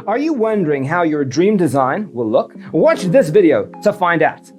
Are you wondering how your dream design will look? Watch this video to find out.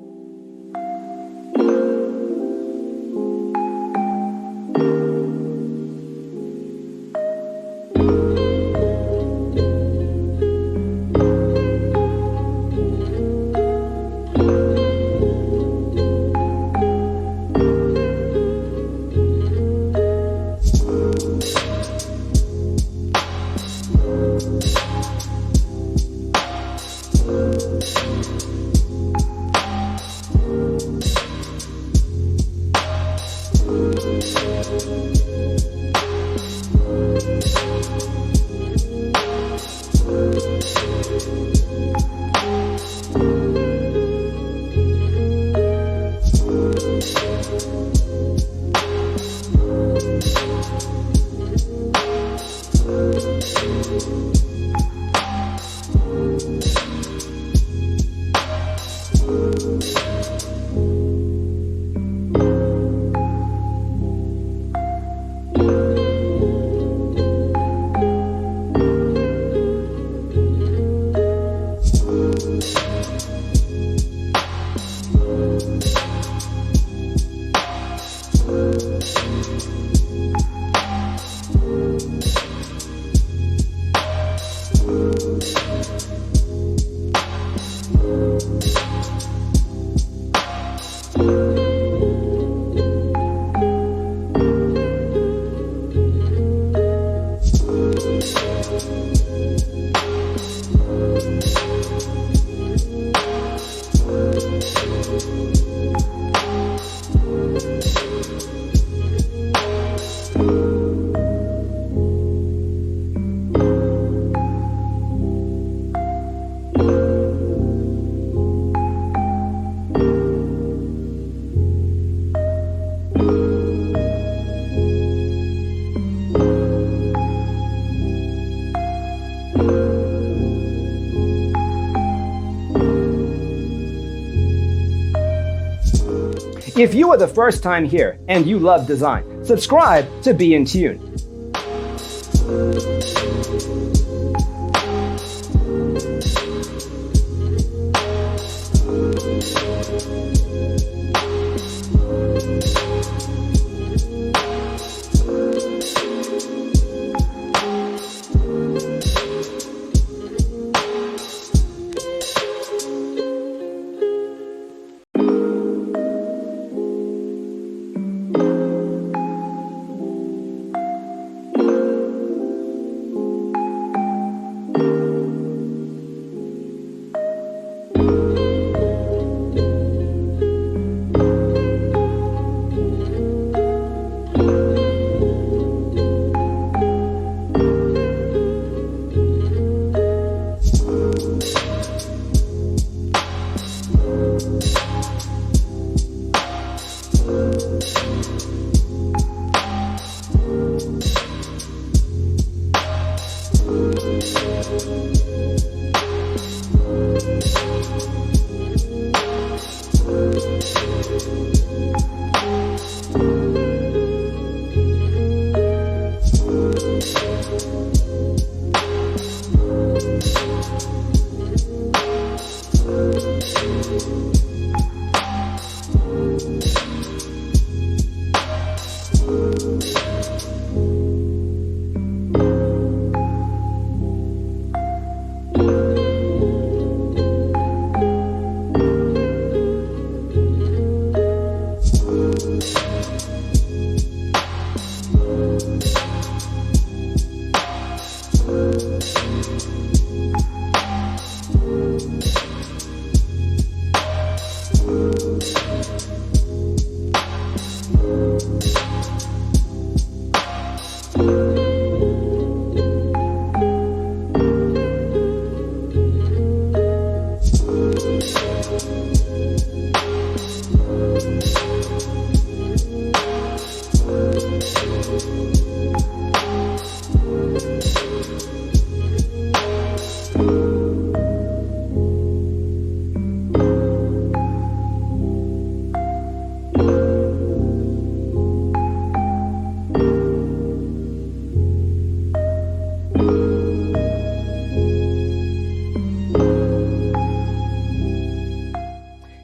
If you are the first time here and you love design, subscribe to be in tune.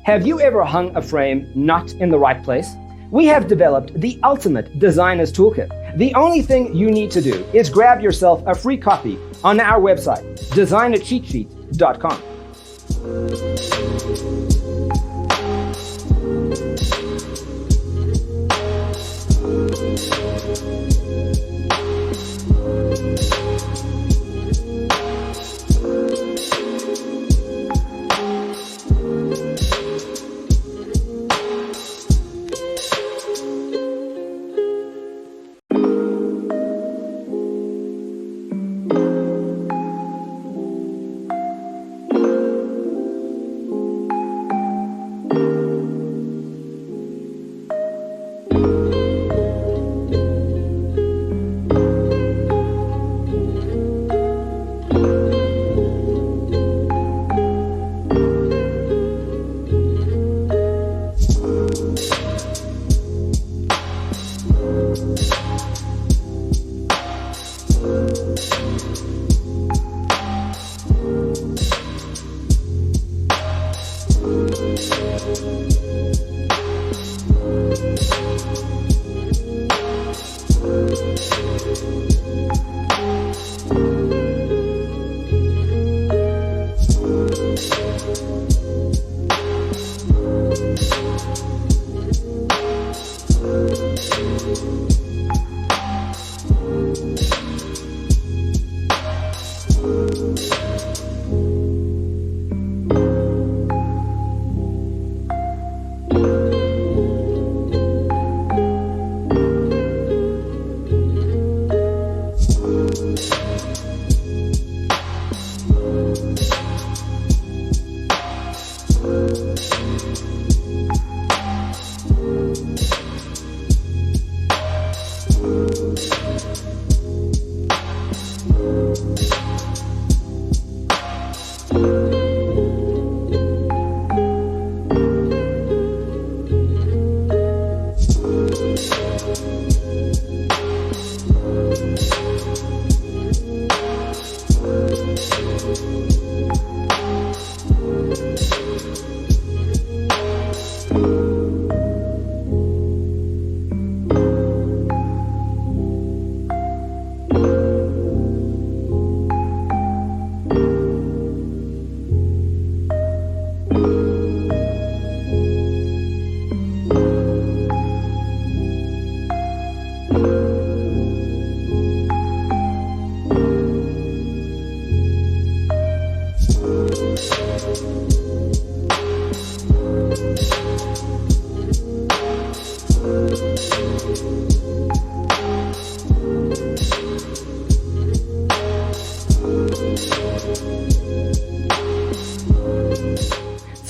Have you ever hung a frame not in the right place? We have developed the ultimate designer's toolkit. The only thing you need to do is grab yourself a free copy on our website, designercheatsheet.com.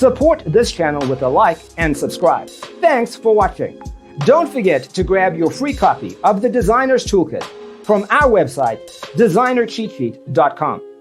Support this channel with a like and subscribe. Thanks for watching. Don't forget to grab your free copy of the Designer's Toolkit from our website, designercheatsheet.com.